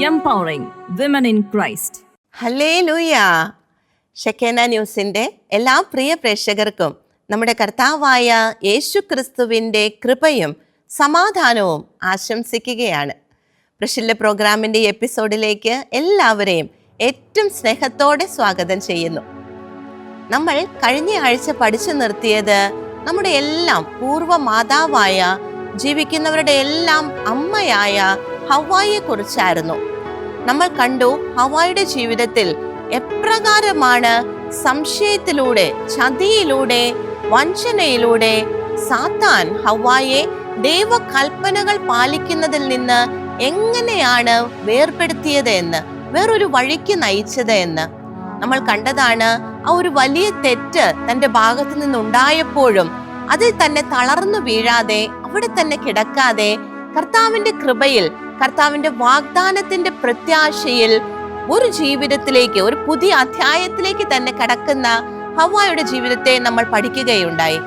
empowering women in Christ. Hallelujah. Shekinah ന്യൂസിൻ്റെ എല്ലാ പ്രിയ പ്രേക്ഷകർക്കും നമ്മുടെ കർത്താവായ യേശു ക്രിസ്തുവിൻ്റെ കൃപയും സമാധാനവും ആശംസിക്കുകയാണ്. പ്രഷില്ല പ്രോഗ്രാമിൻ്റെ എപ്പിസോഡിലേക്ക് എല്ലാവരെയും ഏറ്റവും സ്നേഹത്തോടെ സ്വാഗതം ചെയ്യുന്നു. നമ്മൾ കഴിഞ്ഞ ആഴ്ച പഠിച്ചു നിർത്തിയത് നമ്മുടെ എല്ലാം പൂർവ്വ മാതാവായ, ജീവിക്കുന്നവരുടെ എല്ലാം അമ്മയായ ഹവ്വായെ കുറിച്ചായിരുന്നു. നമ്മൾ കണ്ടു ഹവ്വായുടെ ജീവിതത്തിൽ എപ്രകാരമാണ് സംശയത്തിലൂടെ, ചതിയിലൂടെ, വഞ്ചനയിലൂടെ സാത്താൻ ഹവ്വായെ ദൈവകൽപ്പനകൾ പാലിക്കുന്നതിൽ നിന്ന് എങ്ങനെയാണ് വേർപെടുത്തിയത് എന്ന്, വേറൊരു വഴിക്ക് നയിച്ചത് എന്ന് നമ്മൾ കണ്ടതാണ്. ആ ഒരു വലിയ തെറ്റ് തൻ്റെ ഭാഗത്തു നിന്നുണ്ടായപ്പോഴും അതിൽ തന്നെ തളർന്നു വീഴാതെ, അവിടെ തന്നെ കിടക്കാതെ, കർത്താവിന്റെ കൃപയിൽ, കർത്താവിന്റെ വാഗ്ദാനത്തിന്റെ പ്രത്യാശയിൽ ഒരു ജീവിതത്തിലേക്ക്, ഒരു പുതിയ അധ്യായത്തിലേക്ക് തന്നെ കടക്കുന്ന ഹവ്വായുടെ ജീവിതത്തെ നമ്മൾ പഠിക്കുകയുണ്ടായി.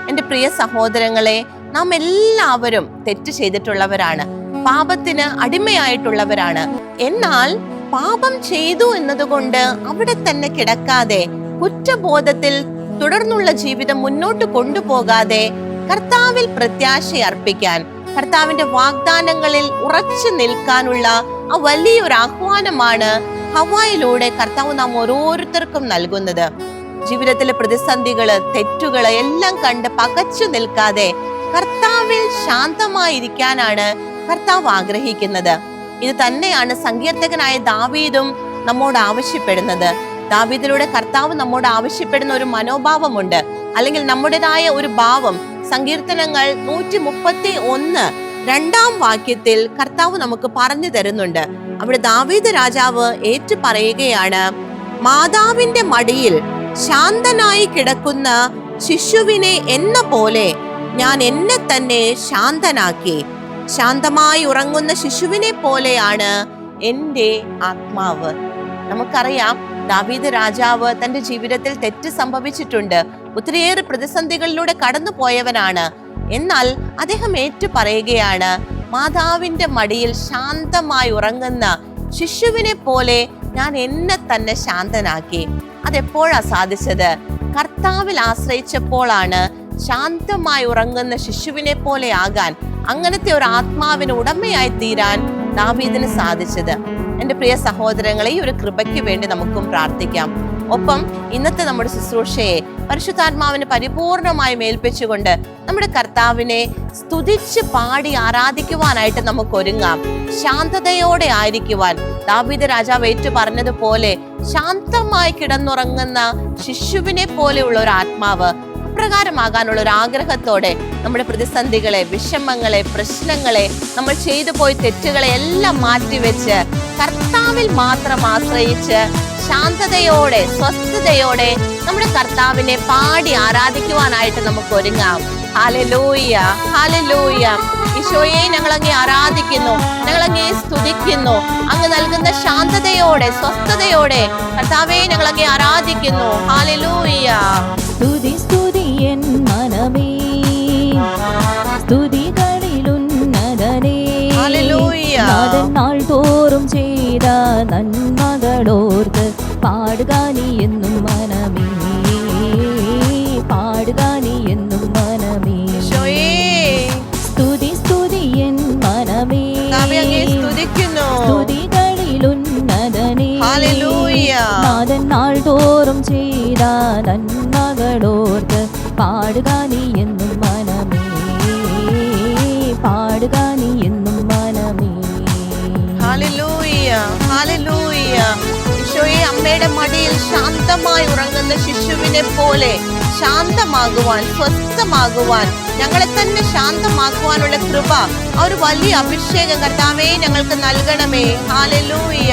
എൻ്റെ പ്രിയ സഹോദരങ്ങളെ, നാം എല്ലാവരും തെറ്റ് ചെയ്തിട്ടുള്ളവരാണ്, പാപത്തിന് അടിമയായിട്ടുള്ളവരാണ്. എന്നാൽ പാപം ചെയ്തു എന്നതുകൊണ്ട് അവിടെ തന്നെ കിടക്കാതെ, കുറ്റബോധത്തിൽ തുടർന്നുള്ള ജീവിതം മുന്നോട്ട് കൊണ്ടുപോകാതെ കർത്താവിൽ പ്രത്യാശ അർപ്പിക്കാൻ, കർത്താവിന്റെ വാഗ്ദാനങ്ങളിൽ ഉറച്ചു നിൽക്കാനുള്ള ആ വലിയൊരു ആഹ്വാനമാണ് ഹവ്വായിലൂടെ കർത്താവ് നാം ഓരോരുത്തർക്കും നൽകുന്നത്. ജീവിതത്തിലെ പ്രതിസന്ധികള്, തെറ്റുകള് എല്ലാം കണ്ട് പകച്ചു നിൽക്കാതെ കർത്താവിൽ ശാന്തമായിരിക്കാനാണ് കർത്താവ് ആഗ്രഹിക്കുന്നത്. ഇത് തന്നെയാണ് സങ്കീർത്തകനായ ദാവീദും നമ്മോട് ആവശ്യപ്പെടുന്നത്. ദാവീദിലൂടെ കർത്താവ് നമ്മോട് ആവശ്യപ്പെടുന്ന ഒരു മനോഭാവമുണ്ട്, അല്ലെങ്കിൽ നമ്മുടേതായ ഒരു ഭാവം. സങ്കീർത്തനങ്ങൾ 131 2 വാക്യത്തിൽ കർത്താവ് നമുക്ക് പറഞ്ഞു തരുന്നുണ്ട്. അവിടെ ദാവീദ് രാജാവ് ഏറ്റു പറയുകയാണ്, മാതാവിന്റെ മടിയിൽ ശാന്തനായി കിടക്കുന്ന ശിശുവിനെ എന്ന പോലെ ഞാൻ എന്നെ തന്നെ ശാന്തനാക്കി. ശാന്തമായി ഉറങ്ങുന്ന ശിശുവിനെ പോലെയാണ് എൻ്റെ ആത്മാവ്. നമുക്കറിയാം, ദാവീദ് രാജാവ് തന്റെ ജീവിതത്തിൽ തെറ്റ് സംഭവിച്ചിട്ടുണ്ട്, ഒത്തിരിയേറെ പ്രതിസന്ധികളിലൂടെ കടന്നു പോയവനാണ്. എന്നാൽ അദ്ദേഹം ഏറ്റു പറയുകയാണ്, മാതാവിന്റെ മടിയിൽ ശാന്തമായി ഉറങ്ങുന്ന ശിശുവിനെ പോലെ ഞാൻ എന്നെ തന്നെ ശാന്തനാക്കി. അതെപ്പോഴാ സാധിച്ചത്? കർത്താവിൽ ആശ്രയിച്ചപ്പോഴാണ് ശാന്തമായി ഉറങ്ങുന്ന ശിശുവിനെ പോലെ ആകാൻ, അങ്ങനത്തെ ഒരു ആത്മാവിന് ഉടമയായി തീരാൻ ദാവീദിന് സാധിച്ചത്. എൻ്റെ പ്രിയ സഹോദരങ്ങളെ, ഈ ഒരു കൃപയ്ക്ക് വേണ്ടി നമുക്കും പ്രാർത്ഥിക്കാം. ഒപ്പം ഇന്നത്തെ നമ്മുടെ ശുശ്രൂഷയെ പരിശുദ്ധാത്മാവിന് പരിപൂർണമായി മേൽപ്പിച്ചുകൊണ്ട് നമ്മുടെ കർത്താവിനെ സ്തുതിച്ച് പാടി ആരാധിക്കുവാനായിട്ട് നമുക്ക് ഒരുങ്ങാം. ശാന്തതയോടെ ആയിരിക്കുവാൻ ദാവീദ് രാജാവ് ഏറ്റു പറഞ്ഞതുപോലെ ശാന്തമായി കിടന്നുറങ്ങുന്ന ശിശുവിനെ പോലെയുള്ള ഒരു ആത്മാവ്, പ്രകാരമാകാനുള്ള ഒരു ആഗ്രഹത്തോടെ നമ്മുടെ പ്രതിസന്ധികളെ, വിഷമങ്ങളെ, പ്രശ്നങ്ങളെ, നമ്മൾ ചെയ്തു പോയ തെറ്റുകളെ എല്ലാം മാറ്റിവെച്ച് കർത്താവിൽ മാത്രം ആശ്രയിച്ച് ശാന്തതയോടെ, സ്വസ്ഥതയോടെ നമ്മുടെ കർത്താവിനെ പാടി ആരാധിക്കുവാനായിട്ട് നമുക്ക് ഒരുങ്ങാം. Hallelujah, hallelujah. ഈശോയെ, ഞങ്ങളങ്ങേ ആരാധിക്കുന്നു, ഞങ്ങളങ്ങേ സ്തുതിക്കുന്നു. അങ്ങ് നൽകുന്ന ശാന്തതയോടെ, സ്വസ്ഥതയോടെ കർത്താവേ ഞങ്ങളങ്ങേ ആരാധിക്കുന്നു. ഹല്ലേലൂയ. സ്തുതി സ്തുതി എൻ മനമേ, സ്തുതികളിലുന്നതനേ. നാൾ തോറും ചെയ്ത നന്മകളോർത്ത് പാടുക നീ എന്നും മനമേ, പാടുക നീ എന്നും മനമേ. സ്തുതി സ്തുതി എൻ മനമേ, സ്തുതികളിലുന്നതനേ. നാഥൻ നാൾ തോറും ചെയ്ത നന്മകളോർത്ത് പാടുക നീ എന്നും മനമേ, പാടുക നീ എന്നും മനമേ. Hallelujah, hallelujah. ഈശോയെ, അമ്മയുടെ മടിയിൽ ശാന്തമായി ഉറങ്ങുന്ന ശിശുവിനെ പോലെ ശാന്തമാകുവാൻ, സ്വസ്ഥമാകുവാൻ, ഞങ്ങളെ തന്നെ ശാന്തമാക്കുവാനുള്ള കൃപ, ആ ഒരു വലിയ അഭിഷേകം കർത്താവേ ഞങ്ങൾക്ക് നൽകണമേ. Hallelujah,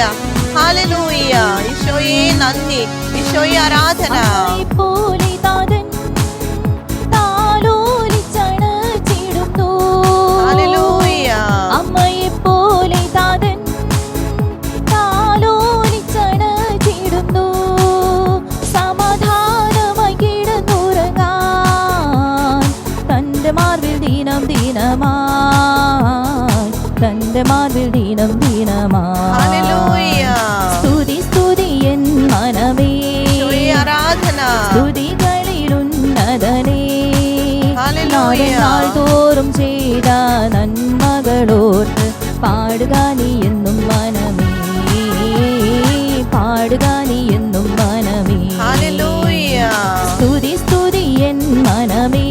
hallelujah. ഈശോയെ നന്ദി, ഈശോയെ ആരാധന. അമ്മയെ പോലെ താതൻ താലോലിച്ചണച്ചിടുന്നു. സമാധാനമായി കിടന്നുറങ്ങാൻ തൻ്റെ മാർവിൽ ദീനം ദീനമായി തന്റെ മാർവിൽ ദീനം ദീനമാ. ഹല്ലേലൂയ. സ്തുതി സ്തുതി എൻ മനമേ, ഈശോയെ ആരാധന. സ്തുതികളിലുന്നതനേ, ഹല്ലേലൂയ. നാൾ തോറും ചെയ്ത നന്മകളോർത്ത് പാടുക നീ എന്നും മനമേ, പാടുക നീ എന്നും മനമേ. ഹല്ലേലൂയ. സ്തുതി സ്തുതി എൻ മനമേ,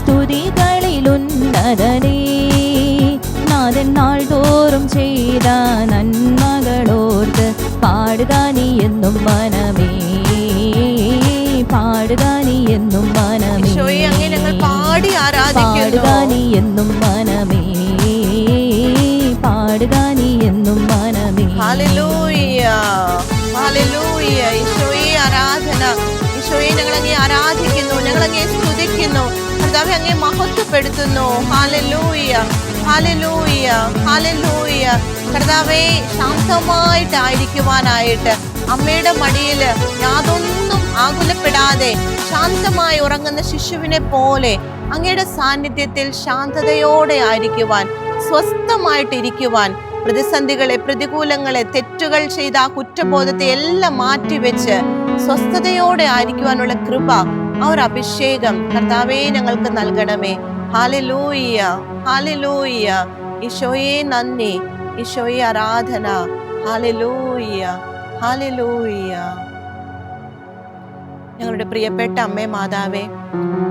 സ്തുതികളിലുന്നതനേ, നാഥൻ നാൾ തോറും ചെയ്ത നന്മകളോർത്ത് പാടുക നീ എന്നും മനമേ, പാടുക നീ എന്നും മനമേ. ഈശോയെ അങ്ങേ ഞങ്ങൾ പാടി ആരാധിക്കുന്നു. പാടുക നീ എന്നും മനമേ, പാടുക നീ എന്നും മനമേ. ഹല്ലേലൂയ. ഹല്ലേലൂയ. ഈശോയെ ആരാധന. ഈശോയെ ഞങ്ങൾ അങ്ങേ ആരാധിക്കുന്നു, ഞങ്ങൾ അങ്ങേ സ്തുതിക്കുന്നു, കർത്താവേ അങ്ങേ മഹത്വപ്പെടുത്തുന്നു. ഹല്ലേലൂയ. ഹല്ലേലൂയ. ഹല്ലേലൂയ. കർത്താവേ ശാന്തമായിട്ടായിരിക്കുവാനായിട്ട് അമ്മയുടെ മടിയിൽ യാതൊന്നും ആകുലപ്പെടാതെ ശാന്തമായി ഉറങ്ങുന്ന ശിശുവിനെ പോലെ അങ്ങയുടെ സാന്നിധ്യത്തിൽ ശാന്തതയോടെ ആയിരിക്കുവാൻ, സ്വസ്ഥമായിട്ടിരിക്കുവാൻ, പ്രതിസന്ധികളെ, പ്രതികൂലങ്ങളെ, തെറ്റുകൾ ചെയ്ത ആ കുറ്റബോധത്തെ എല്ലാം മാറ്റിവെച്ച് സ്വസ്ഥതയോടെ ആയിരിക്കുവാനുള്ള കൃപ, ആ ഒരു അഭിഷേകം കർത്താവേ ഞങ്ങൾക്ക് നൽകണമേ. ഹല്ലേലൂയ. ഹല്ലേലൂയ. ഈശോയെ നന്ദി, ഈശോയെ ആരാധന. ഹല്ലേലൂയ. ഹല്ലേലൂയ. ഞങ്ങളുടെ പ്രിയപ്പെട്ട അമ്മേ മാതാവേ,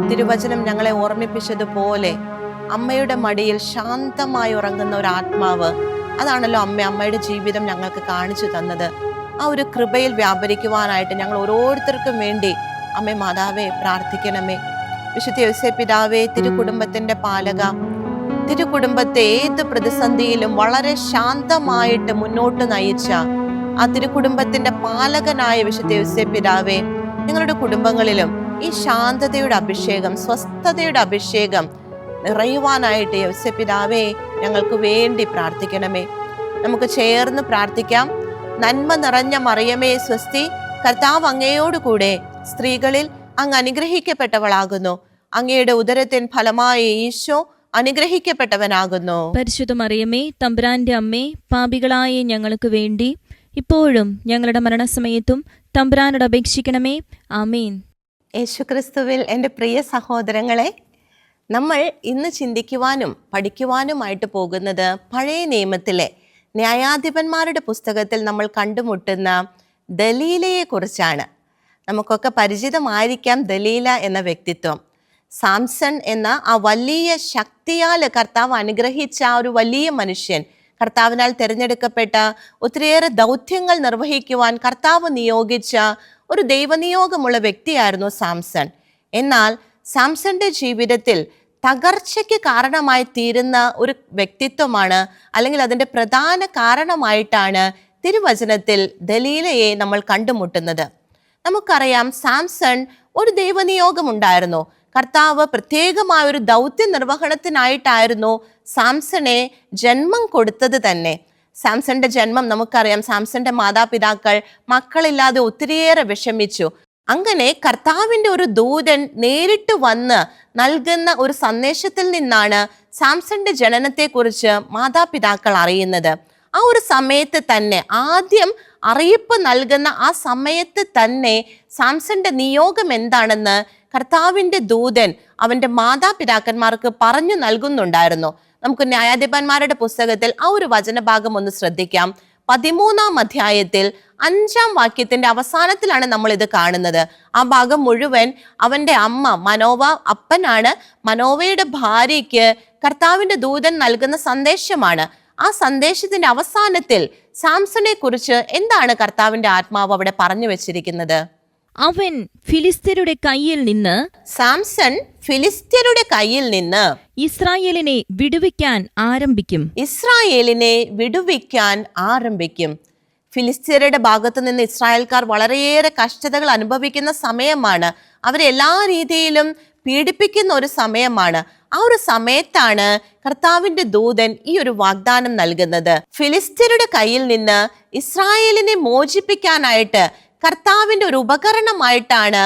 തിരുവചനം ഞങ്ങളെ ഓർമ്മിപ്പിച്ചതുപോലെ അമ്മയുടെ മടിയിൽ ശാന്തമായി ഉറങ്ങുന്ന ഒരു ആത്മാവ്, അതാണല്ലോ അമ്മയുടെ ജീവിതം ഞങ്ങൾക്ക് കാണിച്ചു തന്നത്. ആ ഒരു കൃപയിൽ വ്യാപരിക്കുവാനായിട്ട് ഞങ്ങൾ ഓരോരുത്തർക്കും വേണ്ടി അമ്മേ മാതാവേ പ്രാർത്ഥിക്കണമേ. വിശുദ്ധ യോസേപ്പ് പിതാവേ, തിരുകുടുംബത്തിന്റെ പാലക, തിരുകുടുംബത്തെ ഏത് പ്രതിസന്ധിയിലും വളരെ ശാന്തമായിട്ട് മുന്നോട്ട് നയിച്ച ആ തിരുകുടുംബത്തിന്റെ പാലകനായ വിശുദ്ധ യോസേപ്പ് പിതാവേ, ഞങ്ങളുടെ കുടുംബങ്ങളിലും ഈ ശാന്തതയുടെ അഭിഷേകം, സ്വസ്ഥതയുടെ അഭിഷേകം നിറയുവാനായിട്ട് യോസേപ്പ് പിതാവേ ഞങ്ങൾക്ക് വേണ്ടി പ്രാർത്ഥിക്കണമേ. നമുക്ക് ചേർന്ന് പ്രാർത്ഥിക്കാം. നന്മ നിറഞ്ഞ മറിയമേ സ്വസ്തി, കർത്താവ് അങ്ങയോട് കൂടെ സ്ത്രീകളിൽ അങ്ങ് അനുഗ്രഹിക്കപ്പെട്ടവളാകുന്നു. അങ്ങയുടെ ഉദരത്തിൻ ഫലമായ ഈശോ അനുഗ്രഹിക്കപ്പെട്ടവനാകുന്നു. പരിശുദ്ധ മറിയമേ, തമ്പുരാന്റെ അമ്മേ, പാപികളായ ഞങ്ങൾക്ക് വേണ്ടി ഇപ്പോഴും ഞങ്ങളുടെ മരണസമയത്തും തമ്പുരാനോട് അപേക്ഷിക്കണമേ. ആമേൻ. യേശുക്രിസ്തുവിൽ എൻ്റെ പ്രിയ സഹോദരങ്ങളെ, നമ്മൾ ഇന്ന് ചിന്തിക്കുവാനും പഠിക്കുവാനുമായിട്ട് പോകുന്നത് പഴയ നിയമത്തിലെ ന്യായാധിപന്മാരുടെ പുസ്തകത്തിൽ നമ്മൾ കണ്ടുമുട്ടുന്ന ദലീലയെ കുറിച്ചാണ്. നമുക്കൊക്കെ പരിചിതമായിരിക്കാം ദലീല എന്ന വ്യക്തിത്വം. സാംസൺ എന്ന ആ വലിയ ശക്തിയാൽ കർത്താവ് അനുഗ്രഹിച്ച ആ ഒരു വലിയ മനുഷ്യൻ, കർത്താവിനാൽ തിരഞ്ഞെടുക്കപ്പെട്ട ഒത്തിരിയേറെ ദൗത്യങ്ങൾ നിർവഹിക്കുവാൻ കർത്താവ് നിയോഗിച്ച ഒരു ദൈവനിയോഗമുള്ള വ്യക്തിയായിരുന്നു സാംസൺ. എന്നാൽ സാംസന്റെ ജീവിതത്തിൽ തകർച്ചയ്ക്ക് കാരണമായി തീരുന്ന ഒരു വ്യക്തിത്വമാണ്, അല്ലെങ്കിൽ അതിൻ്റെ പ്രധാന കാരണമായിട്ടാണ് തിരുവചനത്തിൽ ദലീലയെ നമ്മൾ കണ്ടുമുട്ടുന്നത്. നമുക്കറിയാം, സാംസൺ ഒരു ദൈവനിയോഗം ഉണ്ടായിരുന്നു. കർത്താവ് പ്രത്യേകമായ ഒരു ദൗത്യ നിർവഹണത്തിനായിട്ടായിരുന്നു സാംസണെ ജന്മം കൊടുത്തത് തന്നെ. സാംസന്റെ ജന്മം നമുക്കറിയാം, സാംസന്റെ മാതാപിതാക്കൾ മക്കളില്ലാതെ ഒത്തിരിയേറെ വിഷമിച്ചു. അങ്ങനെ കർത്താവിൻ്റെ ഒരു ദൂതൻ നേരിട്ട് വന്ന് നൽകുന്ന ഒരു സന്ദേശത്തിൽ നിന്നാണ് സാംസന്റെ ജനനത്തെക്കുറിച്ച് മാതാപിതാക്കൾ അറിയുന്നത്. ആ ഒരു സമയത്ത് തന്നെ, ആദ്യം അറിയിപ്പ് നൽകുന്ന ആ സമയത്ത് തന്നെ സാംസന്റെ നിയോഗം എന്താണെന്ന് കർത്താവിൻ്റെ ദൂതൻ അവൻ്റെ മാതാപിതാക്കന്മാർക്ക് പറഞ്ഞു നൽകുന്നുണ്ടായിരുന്നു. നമുക്ക് ന്യായാധിപന്മാരുടെ പുസ്തകത്തിൽ ആ ഒരു വചനഭാഗം ഒന്ന് ശ്രദ്ധിക്കാം. 13-ാം അധ്യായത്തിൽ 5-ാം വാക്യത്തിന്റെ അവസാനത്തിലാണ് നമ്മൾ ഇത് കാണുന്നത്. ആ ഭാഗം മുഴുവൻ അവന്റെ അമ്മ മനോവ, അപ്പനാണ്, മനോവയുടെ ഭാര്യയ്ക്ക് കർത്താവിന്റെ ദൂതൻ നൽകുന്ന സന്ദേശമാണ്. ആ സന്ദേശത്തിന്റെ അവസാനത്തിൽ സാംസണെ കുറിച്ച് എന്താണ് കർത്താവിന്റെ ആത്മാവ് അവിടെ പറഞ്ഞു വെച്ചിരിക്കുന്നത്? അവൻ ഫിലിസ്ത്യരുടെ കയ്യിൽ നിന്ന്, സാംസൺ ഫിലിസ്ത്യരുടെ കയ്യിൽ നിന്ന് ഇസ്രായേലിനെ വിടുവിക്കാൻ ആരംഭിക്കും. ഇസ്രായേലിനെ വിടുവിക്കാൻ ആരംഭിക്കും. ഫിലിസ്ത്യരുടെ ഭാഗത്തു നിന്ന് ഇസ്രായേൽക്കാർ വളരെയേറെ കഷ്ടതകൾ അനുഭവിക്കുന്ന സമയമാണ്. അവരെ എല്ലാ രീതിയിലും പീഡിപ്പിക്കുന്ന ഒരു സമയമാണ്. ആ ഒരു സമയത്താണ് കർത്താവിന്റെ ദൂതൻ ഈ ഒരു വാഗ്ദാനം നൽകുന്നത്. ഫിലിസ്ത്യരുടെ കയ്യിൽ നിന്ന് ഇസ്രായേലിനെ മോചിപ്പിക്കാനായിട്ട് കർത്താവിന്റെ ഒരു ഉപകരണമായിട്ടാണ്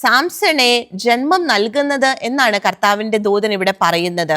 സാംസണെ ജന്മം നൽകുന്നത് എന്നാണ് കർത്താവിന്റെ ദൂതൻ ഇവിടെ പറയുന്നത്.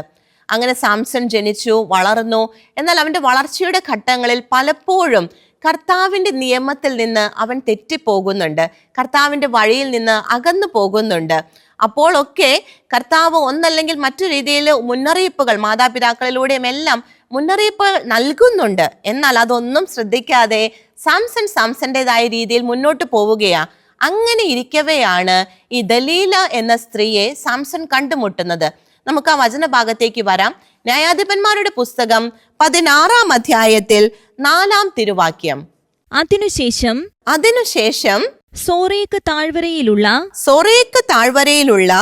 അങ്ങനെ സാംസൺ ജനിച്ചു, വളർന്നു. എന്നാൽ അവൻ്റെ വളർച്ചയുടെ ഘട്ടങ്ങളിൽ പലപ്പോഴും കർത്താവിൻ്റെ നിയമത്തിൽ നിന്ന് അവൻ തെറ്റിപ്പോകുന്നുണ്ട്, കർത്താവിൻ്റെ വഴിയിൽ നിന്ന് അകന്നു പോകുന്നുണ്ട്. അപ്പോഴൊക്കെ കർത്താവ് ഒന്നല്ലെങ്കിൽ മറ്റു രീതിയിൽ മുന്നറിയിപ്പുകൾ മാതാപിതാക്കളിലൂടെയും എല്ലാം മുന്നറിയിപ്പ് നൽകുന്നുണ്ട്. എന്നാൽ അതൊന്നും ശ്രദ്ധിക്കാതെ സാംസന്റേതായ രീതിയിൽ മുന്നോട്ട് പോവുകയാ. അങ്ങനെ ഇരിക്കവെയാണ് ഈ ദലീല എന്ന സ്ത്രീയെ സാംസൺ കണ്ടുമുട്ടുന്നത്. നമുക്ക് ആ വചനഭാഗത്തേക്ക് വരാം. ന്യായാധിപന്മാരുടെ പുസ്തകം 16-ാം അധ്യായത്തിൽ 4-ാം തിരുവാക്യം. അതിനുശേഷം സോറേക്ക് താഴ്വരയിലുള്ള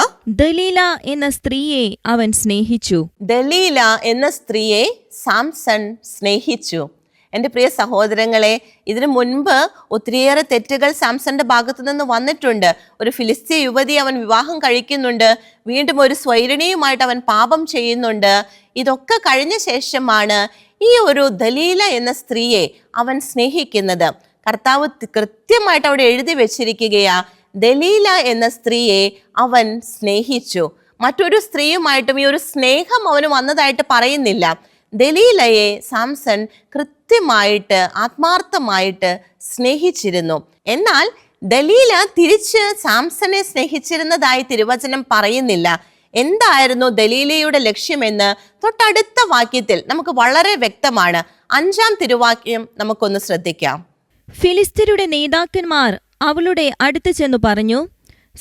ദലീല എന്ന സ്ത്രീയെ അവൻ സ്നേഹിച്ചു. ദലീല എന്ന സ്ത്രീയെ സാംസൺ സ്നേഹിച്ചു. എൻ്റെ പ്രിയ സഹോദരങ്ങളെ, ഇതിനു മുൻപ് ഒത്തിരിയേറെ തെറ്റുകൾ സാംസന്റെ ഭാഗത്തു നിന്ന് വന്നിട്ടുണ്ട്. ഒരു ഫിലിസ്തീയ യുവതി അവൻ വിവാഹം കഴിക്കുന്നുണ്ട്, വീണ്ടും ഒരു സ്വൈരിണിയുമായിട്ട് അവൻ പാപം ചെയ്യുന്നുണ്ട്. ഇതൊക്കെ കഴിഞ്ഞ ശേഷമാണ് ഈ ഒരു ദലീല എന്ന സ്ത്രീയെ അവൻ സ്നേഹിക്കുന്നത്. കർത്താവ് കൃത്യമായിട്ട് അവിടെ എഴുതി വെച്ചിരിക്കുകയാ, ദലീല എന്ന സ്ത്രീയെ അവൻ സ്നേഹിച്ചു. മറ്റൊരു സ്ത്രീയുമായിട്ടും ഈ ഒരു സ്നേഹം അവന് വന്നതായിട്ട് പറയുന്നില്ല. ദലീലയെ സാംസൺ കൃത്യമായിട്ട് ആത്മാർത്ഥമായിട്ട് സ്നേഹിച്ചിരുന്നു. എന്നാൽ ദലീല തിരിച്ച് സാംസനെ സ്നേഹിച്ചിരുന്നതായി തിരുവചനം പറയുന്നില്ല. എന്തായിരുന്നു ദലീലയുടെ ലക്ഷ്യമെന്ന് തൊട്ടടുത്ത വാക്യത്തിൽ നമുക്ക് വളരെ വ്യക്തമാണ്. 5-ാം തിരുവാക്യം നമുക്കൊന്ന് ശ്രദ്ധിക്കാം. ഫിലിസ്ത്യരുടെ നേതാക്കന്മാർ അവളുടെ അടുത്ത് ചെന്നു പറഞ്ഞു,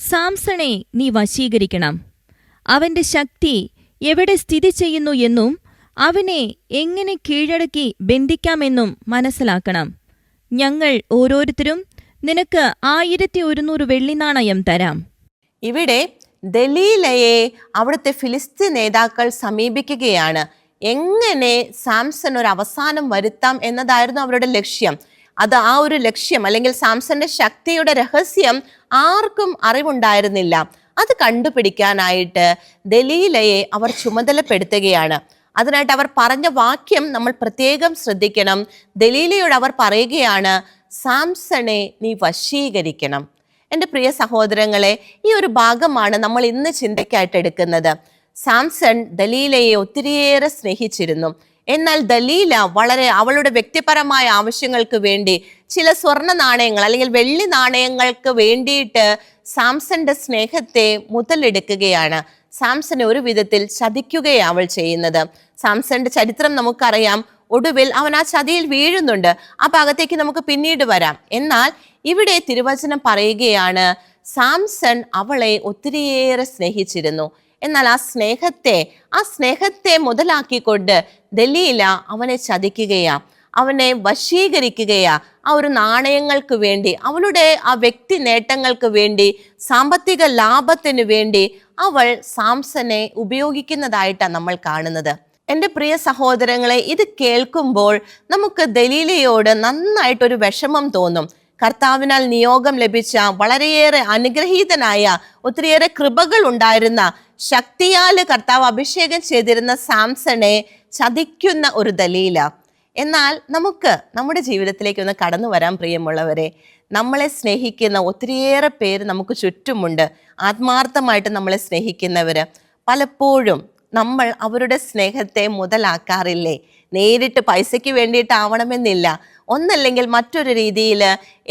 സാംസണെ നീ വശീകരിക്കണം, അവന്റെ ശക്തി എവിടെ സ്ഥിതി ചെയ്യുന്നു എന്നും അവനെ എങ്ങനെ കീഴടക്കി ബന്ധിക്കാമെന്നും മനസ്സിലാക്കണം. ഞങ്ങൾ ഓരോരുത്തരും നിനക്ക് 1100 വെള്ളിനാണയം തരാം. ഇവിടെ ദലീലയെ അവിടുത്തെ ഫിലിസ്തീൻ നേതാക്കൾ സമീപിക്കുകയാണ്. എങ്ങനെ സാംസൺ ഒരു അവസാനം വരുത്താം എന്നതായിരുന്നു അവരുടെ ലക്ഷ്യം. അത് ആ ഒരു ലക്ഷ്യം അല്ലെങ്കിൽ സാംസന്റെ ശക്തിയുടെ രഹസ്യം ആർക്കും അറിവുണ്ടായിരുന്നില്ല. അത് കണ്ടുപിടിക്കാനായിട്ട് ദലീലയെ അവർ ചുമതലപ്പെടുത്തുകയാണ്. അതിനായിട്ട് അവർ പറഞ്ഞ വാക്യം നമ്മൾ പ്രത്യേകം ശ്രദ്ധിക്കണം. ദലീലയോട് അവർ പറയുകയാണ്, സാംസണെ നീ വശീകരിക്കണം. എൻ്റെ പ്രിയ സഹോദരങ്ങളെ, ഈ ഒരു ഭാഗമാണ് നമ്മൾ ഇന്ന് ചിന്തയ്ക്കായിട്ട് എടുക്കുന്നത്. സാംസൺ ദലീലയെ ഒത്തിരിയേറെ സ്നേഹിച്ചിരുന്നു. എന്നാൽ ദലീല അവളുടെ വ്യക്തിപരമായ ആവശ്യങ്ങൾക്ക് വേണ്ടി ചില സ്വർണ്ണ നാണയങ്ങൾ അല്ലെങ്കിൽ വെള്ളി നാണയങ്ങൾക്ക് വേണ്ടിയിട്ട് സാംസന്റെ സ്നേഹത്തെ മുതലെടുക്കുകയാണ്. സാംസനെ ഒരു വിധത്തിൽ ചതിക്കുകയാണ് അവൾ ചെയ്യുന്നത്. സാംസന്റെ ചരിത്രം നമുക്കറിയാം. ഒടുവിൽ അവൻ ആ ചതിയിൽ വീഴുന്നുണ്ട്. ആ ഭാഗത്തേക്ക് നമുക്ക് പിന്നീട് വരാം. എന്നാൽ ഇവിടെ തിരുവചനം പറയുകയാണ്, സാംസൺ അവളെ ഒത്തിരിയേറെ സ്നേഹിച്ചിരുന്നു. എന്നാൽ ആ സ്നേഹത്തെ മുതലാക്കിക്കൊണ്ട് ദലീല അവനെ ചതിക്കുകയാ, അവനെ വശീകരിക്കുകയാ. ആ ഒരു നാണയങ്ങൾക്ക് വേണ്ടി, അവളുടെ ആ വ്യക്തി നേട്ടങ്ങൾക്ക് വേണ്ടി, സാമ്പത്തിക ലാഭത്തിന് വേണ്ടി അവൾ സാംസനെ ഉപയോഗിക്കുന്നതായിട്ടാണ് നമ്മൾ കാണുന്നത്. എൻ്റെ പ്രിയ സഹോദരങ്ങളെ, ഇത് കേൾക്കുമ്പോൾ നമുക്ക് ദലീലയോട് നന്നായിട്ടൊരു വിഷമം തോന്നും. കർത്താവിനാൽ നിയോഗം ലഭിച്ച, വളരെയേറെ അനുഗ്രഹീതനായ, ഒത്തിരിയേറെ കൃപകൾ ഉണ്ടായിരുന്ന, ശക്തിയാൽ കർത്താവ് അഭിഷേകം ചെയ്തിരുന്ന സാംസനെ ചതിക്കുന്ന ഒരു ദലീല. എന്നാൽ നമുക്ക് നമ്മുടെ ജീവിതത്തിലേക്ക് ഒന്ന് കടന്നു വരാൻ പ്രിയമുള്ളവരെ. നമ്മളെ സ്നേഹിക്കുന്ന ഒത്തിരിയേറെ പേര് നമുക്ക് ചുറ്റുമുണ്ട്. ആത്മാർത്ഥമായിട്ട് നമ്മളെ സ്നേഹിക്കുന്നവർ. പലപ്പോഴും നമ്മൾ അവരുടെ സ്നേഹത്തെ മുതലാക്കാറില്ലേ? നേരിട്ട് പൈസയ്ക്ക് വേണ്ടിയിട്ടാവണമെന്നില്ല, ഒന്നല്ലെങ്കിൽ മറ്റൊരു രീതിയിൽ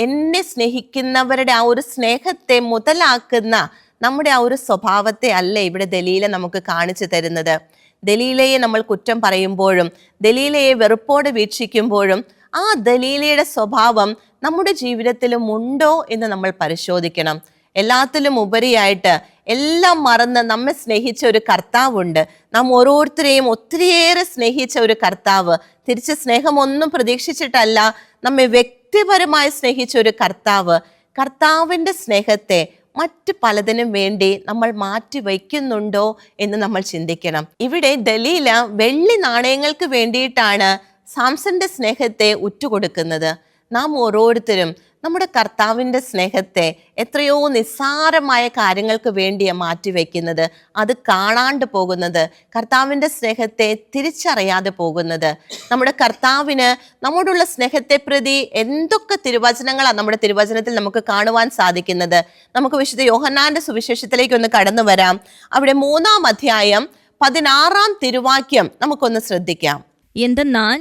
എന്നെ സ്നേഹിക്കുന്നവരുടെ ആ ഒരു സ്നേഹത്തെ മുതലാക്കുന്ന നമ്മുടെ ആ ഒരു സ്വഭാവത്തെ അല്ല ഇവിടെ ദലീല നമുക്ക് കാണിച്ചു തരുന്നത്. ദലീലയെ നമ്മൾ കുറ്റം പറയുമ്പോഴും ദലീലയെ വെറുപ്പോടെ വീക്ഷിക്കുമ്പോഴും ആ ദലീലയുടെ സ്വഭാവം നമ്മുടെ ജീവിതത്തിലും ഉണ്ടോ എന്ന് നമ്മൾ പരിശോധിക്കണം. എല്ലാത്തിലും ഉപരിയായിട്ട് എല്ലാം മറന്ന് നമ്മെ സ്നേഹിച്ച ഒരു കർത്താവുണ്ട്. നാം ഓരോരുത്തരെയും ഒത്തിരിയേറെ സ്നേഹിച്ച ഒരു കർത്താവ്, തിരിച്ച് സ്നേഹമൊന്നും പ്രതീക്ഷിച്ചിട്ടല്ല, നമ്മെ വ്യക്തിപരമായി സ്നേഹിച്ച ഒരു കർത്താവ്. കർത്താവിൻ്റെ സ്നേഹത്തെ മറ്റ് പലതിനും വേണ്ടി നമ്മൾ മാറ്റി വയ്ക്കുന്നുണ്ടോ എന്ന് നമ്മൾ ചിന്തിക്കണം. ഇവിടെ ദലീല വെള്ളി നാണയങ്ങൾക്ക് വേണ്ടിയിട്ടാണ് സാംസന്റെ സ്നേഹത്തെ ഉറ്റുകൊടുക്കുന്നത്. നാം ഓരോരുത്തരും നമ്മുടെ കർത്താവിൻ്റെ സ്നേഹത്തെ എത്രയോ നിസ്സാരമായ കാര്യങ്ങൾക്ക് വേണ്ടിയാണ് മാറ്റിവെക്കുന്നത്. അത് കാണാണ്ട് പോകുന്നത്, കർത്താവിൻ്റെ സ്നേഹത്തെ തിരിച്ചറിയാതെ പോകുന്നത്. നമ്മുടെ കർത്താവിന് നമ്മോടുള്ള സ്നേഹത്തെ പ്രതി എന്തൊക്കെ തിരുവചനങ്ങളാണ് നമ്മുടെ തിരുവചനത്തിൽ നമുക്ക് കാണുവാൻ സാധിക്കുന്നത്. നമുക്ക് വിശുദ്ധ യോഹന്നാന്റെ സുവിശേഷത്തിലേക്ക് ഒന്ന് കടന്നു വരാം. അവിടെ 3-ാം അധ്യായം 16 തിരുവാക്യം നമുക്കൊന്ന് ശ്രദ്ധിക്കാം. എന്തെന്നാൽ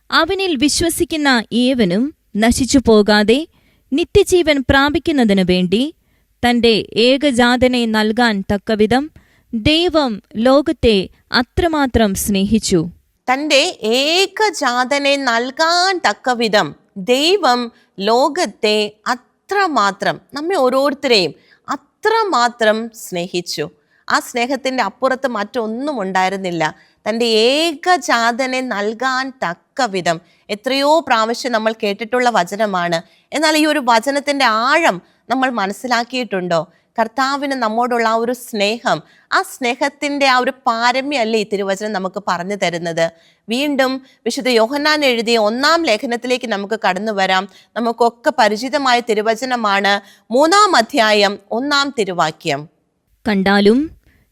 അവനിൽ വിശ്വസിക്കുന്ന ഏവനും നശിച്ചു പോകാതെ നിത്യജീവൻ പ്രാപിക്കുന്നതിനു വേണ്ടി തന്റെ ഏകജാതനെ നൽകാൻ തക്കവിധം ദൈവം ലോകത്തെ അത്രമാത്രം സ്നേഹിച്ചു. തൻ്റെ ഏകജാതനെ നൽകാൻ തക്കവിധം ദൈവം ലോകത്തെ അത്രമാത്രം, നമ്മെ ഓരോരുത്തരെയും അത്രമാത്രം സ്നേഹിച്ചു. ആ സ്നേഹത്തിൻ്റെ അപ്പുറത്ത് മറ്റൊന്നും ഉണ്ടായിരുന്നില്ല. തൻ്റെ ഏകജാതനെ നൽകാൻ തക്കവിധം. എത്രയോ പ്രാവശ്യം നമ്മൾ കേട്ടിട്ടുള്ള വചനമാണ്. എന്നാൽ ഈ ഒരു വചനത്തിൻ്റെ ആഴം നമ്മൾ മനസ്സിലാക്കിയിട്ടുണ്ടോ? കർത്താവിന് നമ്മോടുള്ള ആ ഒരു സ്നേഹം, ആ സ്നേഹത്തിൻ്റെ ആ ഒരു പാരമ്യമല്ലേ ഈ തിരുവചനം നമുക്ക് പറഞ്ഞു തരുന്നത്. വീണ്ടും വിശുദ്ധ യോഹന്നാൻ എഴുതിയ 1-ാം ലേഖനത്തിലേക്ക് നമുക്ക് കടന്നു വരാം. നമുക്കൊക്കെ പരിചിതമായ തിരുവചനമാണ് 3-ാം അധ്യായം 1-ാം തിരുവാക്യം. കണ്ടാലും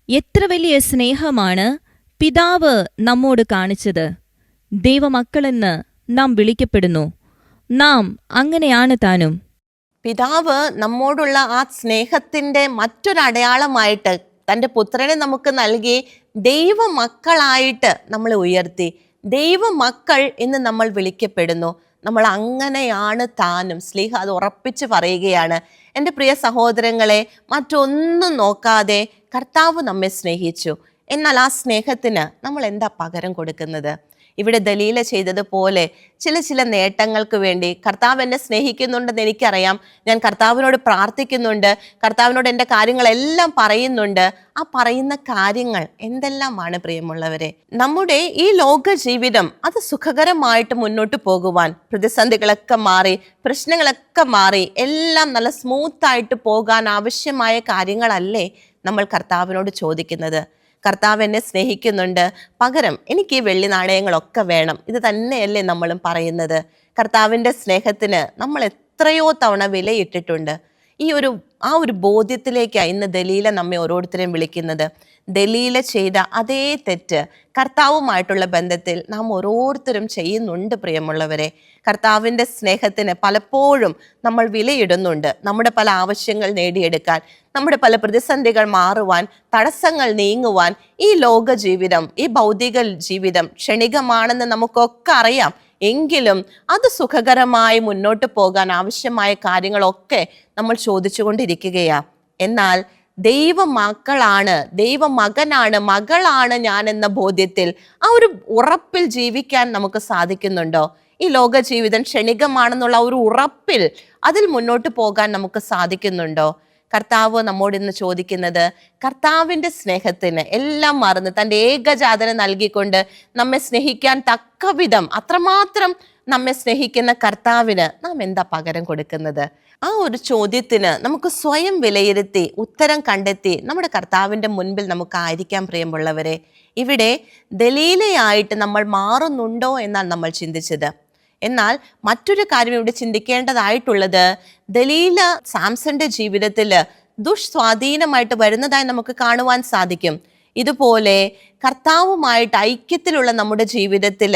എത്ര വലിയ സ്നേഹമാണ് പിതാവ് നമ്മോട് കാണിച്ചത്. ദൈവമക്കളെന്ന് നാം വിളിക്കപ്പെടുന്നു. നാം അങ്ങനെയാണ് താനും. പിതാവ് നമ്മോടുള്ള ആ സ്നേഹത്തിൻ്റെ മറ്റൊരടയാളമായിട്ട് തൻ്റെ പുത്രനെ നമുക്ക് നൽകി ദൈവമക്കളായിട്ട് നമ്മളെ ഉയർത്തി. ദൈവമക്കൾ എന്ന് നമ്മൾ വിളിക്കപ്പെടുന്നു. നമ്മൾ അങ്ങനെയാണ് താനും. സ്ലീഹ അത് ഉറപ്പിച്ച് പറയുകയാണ്. എൻ്റെ പ്രിയ സഹോദരങ്ങളെ, മറ്റൊന്നും നോക്കാതെ കർത്താവ് നമ്മെ സ്നേഹിച്ചു. എന്നാൽ ആ സ്നേഹത്തിന് നമ്മൾ എന്താ പകരം കൊടുക്കുന്നത്? ഇവിടെ ദലീല ചെയ്തതുപോലെ ചില നേട്ടങ്ങൾക്ക് വേണ്ടി കർത്താവ് എന്നെ സ്നേഹിക്കുന്നുണ്ടെന്ന് എനിക്കറിയാം, ഞാൻ കർത്താവിനോട് പ്രാർത്ഥിക്കുന്നുണ്ട്, കർത്താവിനോട് എൻ്റെ കാര്യങ്ങളെല്ലാം പറയുന്നുണ്ട്. ആ പറയുന്ന കാര്യങ്ങൾ എന്തെല്ലാമാണ് പ്രിയമുള്ളവരെ? നമ്മുടെ ഈ ലോക ജീവിതം അത് സുഖകരമായിട്ട് മുന്നോട്ട് പോകുവാൻ, പ്രതിസന്ധികളൊക്കെ മാറി, പ്രശ്നങ്ങളൊക്കെ മാറി, എല്ലാം നല്ല സ്മൂത്തായിട്ട് പോകാൻ ആവശ്യമായ കാര്യങ്ങളല്ലേ നമ്മൾ കർത്താവിനോട് ചോദിക്കുന്നത്? കർത്താവ് എന്നെ സ്നേഹിക്കുന്നുണ്ട്, പകരം എനിക്ക് ഈ വെള്ളി നാണയങ്ങളൊക്കെ വേണം. ഇത് തന്നെയല്ലേ നമ്മളും പറയുന്നത്? കർത്താവിൻ്റെ സ്നേഹത്തിന് നമ്മൾ എത്രയോ തവണ വിലയിട്ടിട്ടുണ്ട്. ആ ഒരു ബോധ്യത്തിലേക്കാണ് ഇന്ന് ദലീല നമ്മെ ഓരോരുത്തരെയും വിളിക്കുന്നത്. ദലീല ചെയ്ത അതേ തെറ്റ് കർത്താവുമായിട്ടുള്ള ബന്ധത്തിൽ നാം ഓരോരുത്തരും ചെയ്യുന്നുണ്ട് പ്രിയമുള്ളവരെ. കർത്താവിൻ്റെ സ്നേഹത്തിന് പലപ്പോഴും നമ്മൾ വിലയിടുന്നുണ്ട്. നമ്മുടെ പല ആവശ്യങ്ങൾ നേടിയെടുക്കാൻ, നമ്മുടെ പല പ്രതിസന്ധികൾ മാറുവാൻ, തടസ്സങ്ങൾ നീങ്ങുവാൻ. ഈ ലോക ജീവിതം, ഈ ഭൗതിക ജീവിതം ക്ഷണികമാണെന്ന് നമുക്കൊക്കെ അറിയാം. എങ്കിലും അത് സുഖകരമായി മുന്നോട്ട് പോകാൻ ആവശ്യമായ കാര്യങ്ങളൊക്കെ നമ്മൾ ചോദിച്ചുകൊണ്ടിരിക്കുകയാണ്. എന്നാൽ ദൈവമക്കളാണ്, ദൈവമകനാണ്, മകളാണ് ഞാൻ എന്ന ബോധ്യത്തിൽ, ആ ഒരു ഉറപ്പിൽ ജീവിക്കാൻ നമുക്ക് സാധിക്കുന്നുണ്ടോ? ഈ ലോക ജീവിതം ക്ഷണികമാണെന്നുള്ള ഒരു ഉറപ്പിൽ അതിൽ മുന്നോട്ട് പോകാൻ നമുക്ക് സാധിക്കുന്നുണ്ടോ? കർത്താവ് നമ്മോട് ഇന്ന് ചോദിക്കുന്നത്, കർത്താവിൻ്റെ സ്നേഹത്തിന് എല്ലാം മറന്ന് തൻ്റെ ഏകജാതനെ നൽകിക്കൊണ്ട് നമ്മെ സ്നേഹിക്കാൻ തക്കവിധം അത്രമാത്രം നമ്മെ സ്നേഹിക്കുന്ന കർത്താവിന് നാം എന്താ പകരം കൊടുക്കുന്നത്? ആ ഒരു ചോദ്യത്തിന് നമുക്ക് സ്വയം വിലയിരുത്തി ഉത്തരം കണ്ടെത്തി നമ്മുടെ കർത്താവിൻ്റെ മുൻപിൽ നമുക്കായിരിക്കാം പ്രിയമുള്ളവരെ. ഇവിടെ ദലീലയായിട്ട് നമ്മൾ മാറുന്നുണ്ടോ എന്നാണ് നമ്മൾ ചിന്തിച്ചത്. എന്നാൽ മറ്റൊരു കാര്യം ഇവിടെ ചിന്തിക്കേണ്ടതായിട്ടുള്ളത്, ദലീല സാംസന്റെ ജീവിതത്തിൽ ദുഷ്സ്വാധീനമായിട്ട് വരുന്നതായി നമുക്ക് കാണുവാൻ സാധിക്കും. ഇതുപോലെ കർത്താവുമായിട്ട് ഐക്യത്തിലുള്ള നമ്മുടെ ജീവിതത്തിൽ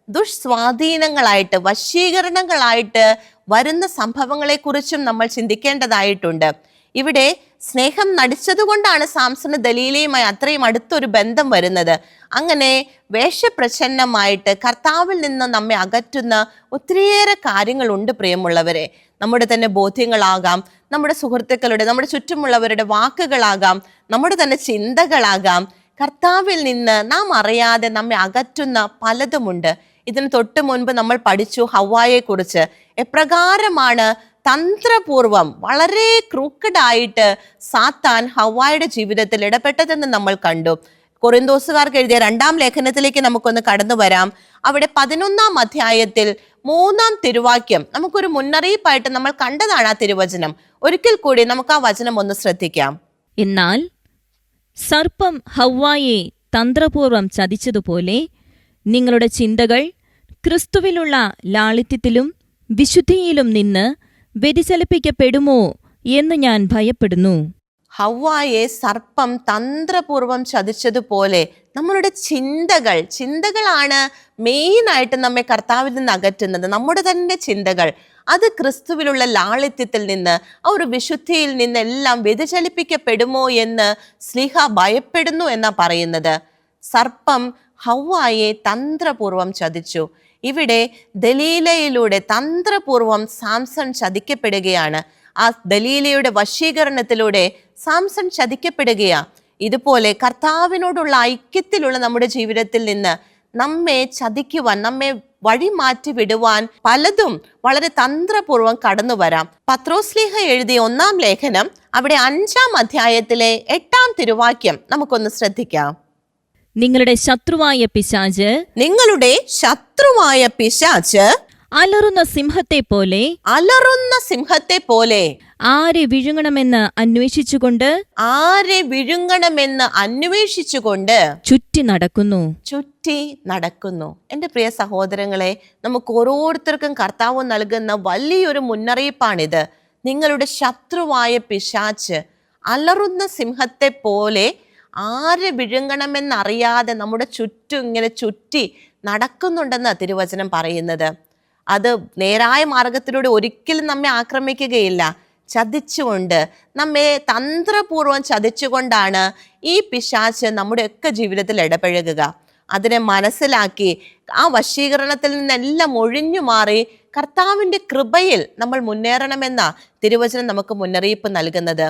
ദുഷ്സ്വാധീനങ്ങളായിട്ട്, വശീകരണങ്ങളായിട്ട് വരുന്ന സംഭവങ്ങളെക്കുറിച്ചും നമ്മൾ ചിന്തിക്കേണ്ടതായിട്ടുണ്ട്. ഇവിടെ സ്നേഹം നടിച്ചതുകൊണ്ടാണ് സാംസന് ദലീലയുമായി അത്രയും അടുത്തൊരു ബന്ധം വരുന്നത്. അങ്ങനെ വേഷപ്രച്ഛന്നമായിട്ട് കർത്താവിൽ നിന്ന് നമ്മെ അകറ്റുന്ന ഒത്തിരിയേറെ കാര്യങ്ങളുണ്ട് പ്രിയമുള്ളവരെ. നമ്മുടെ തന്നെ ബോധ്യങ്ങളാകാം, നമ്മുടെ സുഹൃത്തുക്കളുടെ, നമ്മുടെ ചുറ്റുമുള്ളവരുടെ വാക്കുകളാകാം, നമ്മുടെ തന്നെ ചിന്തകളാകാം. കർത്താവിൽ നിന്ന് നാം അറിയാതെ നമ്മെ അകറ്റുന്ന പലതുമുണ്ട്. ഇതിന് തൊട്ട് മുൻപ് നമ്മൾ പഠിച്ചു ഹവ്വായെ കുറിച്ച്. എപ്രകാരമാണ് തന്ത്രപൂർവം, വളരെ ക്രൂക്കഡായിട്ട് സാത്താൻ ഹവ്വായുടെ ജീവിതത്തിൽ ഇടപെട്ടതെന്ന് നമ്മൾ കണ്ടു. കൊറിന്തോസുകാർക്ക് എഴുതിയ 2-ാം ലേഖനത്തിലേക്ക് നമുക്കൊന്ന് കടന്നു വരാം. അവിടെ 11-ാം അധ്യായത്തിൽ 3-ാം തിരുവാക്യം നമുക്കൊരു മുന്നറിയിപ്പായിട്ട് നമ്മൾ കണ്ടതാണ് ആ തിരുവചനം. ഒരിക്കൽ കൂടി നമുക്ക് ആ വചനം ഒന്ന് ശ്രദ്ധിക്കാം. എന്നാൽ സർപ്പം ഹവ്വായെ തന്ത്രപൂർവം ചതിച്ചതുപോലെ നിങ്ങളുടെ ചിന്തകൾ ക്രിസ്തുവിലുള്ള ലാളിത്യത്തിലും വിശുദ്ധിയിലും നിന്ന് വ്യതിചലിപ്പിക്കപ്പെടുമോ എന്ന് ഞാൻ ഭയപ്പെടുന്നു. ഹവ്വായെ സർപ്പം തന്ത്രപൂർവം ചതിച്ചതുപോലെ നമ്മളുടെ ചിന്തകളാണ് മെയിനായിട്ട് നമ്മെ കർത്താവിൽ നിന്ന് അകറ്റുന്നത്. നമ്മുടെ തന്നെ ചിന്തകൾ, അത് ക്രിസ്തുവിലുള്ള ലാളിത്യത്തിൽ നിന്ന്, ആ ഒരു വിശുദ്ധിയിൽ നിന്നെല്ലാം വ്യതിചലിപ്പിക്കപ്പെടുമോ എന്ന് സ്ലീഹ ഭയപ്പെടുന്നു എന്നാ പറയുന്നത്. സർപ്പം ഹവ്വായെ തന്ത്രപൂർവം ചതിച്ചു. ഇവിടെ ദലീലയിലൂടെ തന്ത്രപൂർവം സാംസൺ ചതിക്കപ്പെടുകയാണ്. ആ ദലീലയുടെ വശീകരണത്തിലൂടെ സാംസൺ ചതിക്കപ്പെടുകയാ. ഇതുപോലെ കർത്താവിനോടുള്ള ഐക്യത്തിലുള്ള നമ്മുടെ ജീവിതത്തിൽ നിന്ന് നമ്മെ ചതിക്കുവാൻ, നമ്മെ വഴിമാറ്റി വിടുവാൻ പലതും വളരെ തന്ത്രപൂർവം കടന്നു വരാം. പത്രോസ്ലീഹ എഴുതിയ 1-ാം ലേഖനം അവിടെ 5-ാം അധ്യായത്തിലെ 8-ാം തിരുവാക്യം നമുക്കൊന്ന് ശ്രദ്ധിക്കാം. നിങ്ങളുടെ ശത്രുവായ പിശാച് അലറുന്ന സിംഹത്തെ പോലെ ആരെ വിഴുങ്ങണമെന്ന് അന്വേഷിച്ചുകൊണ്ട് ചുറ്റി നടക്കുന്നു. എൻ്റെ പ്രിയ സഹോദരങ്ങളെ, നമുക്ക് ഓരോരുത്തർക്കും കർത്താവ് നൽകുന്ന വലിയൊരു മുന്നറിയിപ്പാണിത്. നിങ്ങളുടെ ശത്രുവായ പിശാച് അലറുന്ന സിംഹത്തെ പോലെ ആരെ വിഴുങ്ങണമെന്നറിയാതെ നമ്മുടെ ചുറ്റും ഇങ്ങനെ ചുറ്റി നടക്കുന്നുണ്ടെന്ന് തിരുവചനം പറയുന്നത്. അത് നേരായ മാർഗത്തിലൂടെ ഒരിക്കലും നമ്മെ ആക്രമിക്കുകയില്ല. ചതിച്ചുകൊണ്ട്, നമ്മെ തന്ത്രപൂർവം ചതിച്ചുകൊണ്ടാണ് ഈ പിശാച് നമ്മുടെയൊക്കെ ജീവിതത്തിൽ ഇടപഴകുക. അതിനെ മനസ്സിലാക്കി ആ വശീകരണത്തിൽ നിന്നെല്ലാം ഒഴിഞ്ഞു മാറി കർത്താവിൻ്റെ കൃപയിൽ നമ്മൾ മുന്നേറണമെന്ന തിരുവചനം നമുക്ക് മുന്നറിയിപ്പ് നൽകുന്നത്.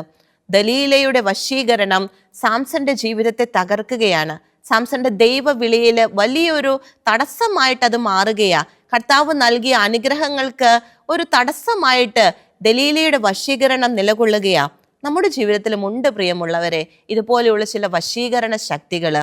ദലീലയുടെ വശീകരണം സാംസന്റെ ജീവിതത്തെ തകർക്കുകയാണ്. സാംസന്റെ ദൈവവിളിയിൽ വലിയൊരു തടസ്സമായിട്ട് അത് മാറുകയാ. കർത്താവ് നൽകിയ അനുഗ്രഹങ്ങൾക്ക് ഒരു തടസ്സമായിട്ട് ദലീലയുടെ വശീകരണം നിലകൊള്ളുകയാ. നമ്മുടെ ജീവിതത്തിലും ഉണ്ട് പ്രിയമുള്ളവരെ ഇതുപോലെയുള്ള ചില വശീകരണ ശക്തികൾ.